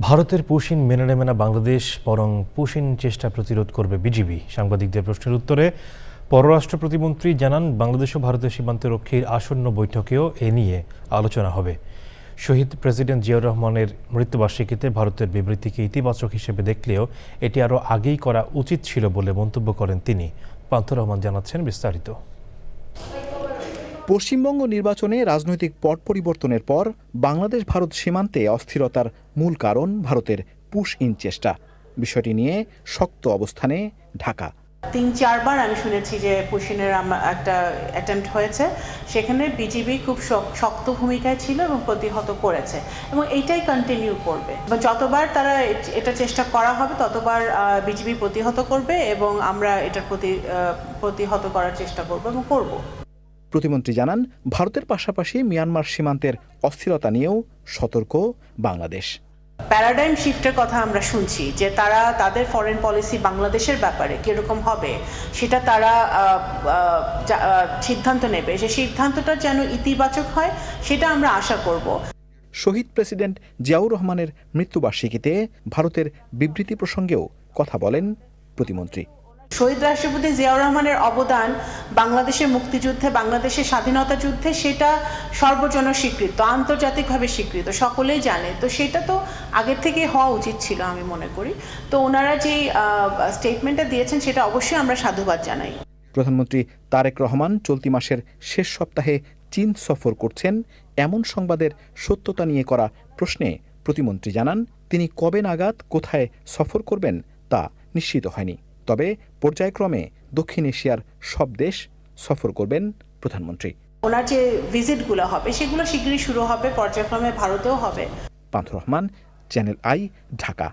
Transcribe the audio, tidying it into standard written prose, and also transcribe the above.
ভারতের পুশিন মেনে নেবে না বাংলাদেশ, বরং পুশিন চেষ্টা প্রতিরোধ করবে বিজিবি। সাংবাদিকদের প্রশ্নের উত্তরে পররাষ্ট্র প্রতিমন্ত্রী জানান, বাংলাদেশ ও ভারতের সীমান্তরক্ষীর আসন্ন বৈঠকেও এ নিয়ে আলোচনা হবে। শহীদ প্রেসিডেন্ট জিয়াউর রহমানের মৃত্যুবার্ষিকীতে ভারতের বিবৃতিকে ইতিবাচক হিসেবে দেখলেও এটি আরও আগেই করা উচিত ছিল বলে মন্তব্য করেন তিনি। পান্থ রহমান জানাচ্ছেন বিস্তারিত। পশ্চিমবঙ্গ নির্বাচনে রাজনৈতিক পট পরিবর্তনের পর বাংলাদেশ ভারত সীমান্তে অস্থিরতার মূল কারণ ভারতের পুশ ইন চেষ্টা। বিষয়টি নিয়ে শক্ত অবস্থানে ঢাকা। ৩-৪ বার আমি শুনেছি যে পুশিনের একটা অ্যাটেম্প্ট হয়েছে, সেখানে বিজিবি খুব শক্ত ভূমিকায় ছিল এবং প্রতিহত করেছে, এবং এইটাই কন্টিনিউ করবে। যতবার তারা এটা চেষ্টা করা হবে ততবার বিজিবি প্রতিহত করবে এবং আমরা এটার প্রতিহত করার চেষ্টা করব এবং করব। প্রতিমন্ত্রী জানান, ভারতের পাশাপাশি মিয়ানমার সীমান্তের অস্থিরতা নিয়েও সতর্ক বাংলাদেশ। প্যারাডাইম শিফটের কথা আমরা শুনছি যে তারা তাদের ফরেন পলিসি বাংলাদেশের ব্যাপারে কীরকম হবে সেটা তারা সিদ্ধান্ত নেবে। যে সিদ্ধান্তটা যেন ইতিবাচক হয় সেটা আমরা আশা করব। শহীদ প্রেসিডেন্ট জিয়াউর রহমানের মৃত্যুবার্ষিকীতে ভারতের বিবৃতি প্রসঙ্গেও কথা বলেন প্রতিমন্ত্রী। শহীদ রাষ্ট্রপতি জিয়াউর রহমানের অবদান বাংলাদেশের মুক্তিযুদ্ধে, বাংলাদেশের স্বাধীনতা যুদ্ধে, সেটা সর্বজন স্বীকৃত, আন্তর্জাতিকভাবে স্বীকৃত, সকলেই জানে। তো সেটা তো আগের থেকে হওয়া উচিত ছিল আমি মনে করি। তো ওনারা যে স্টেটমেন্টটা দিয়েছেন সেটা অবশ্যই আমরা সাধুবাদ জানাই। প্রধানমন্ত্রী তারেক রহমান চলতি মাসের শেষ সপ্তাহে চীন সফর করছেন, এমন সংবাদের সত্যতা নিয়ে করা প্রশ্নে প্রতিমন্ত্রী জানান, তিনি কবে নাগাদ কোথায় সফর করবেন তা নিশ্চিত হয়নি। তবে পর্যায়ক্রমে দক্ষিণ এশিয়ার সব দেশ সফর করবেন প্রধানমন্ত্রী। ওনার যে ভিজিটগুলো হবে সেগুলো শীঘ্রই শুরু হবে, পর্যায়ক্রমে ভারতেও হবে। পান্থ রহমান, চ্যানেল আই, ঢাকা।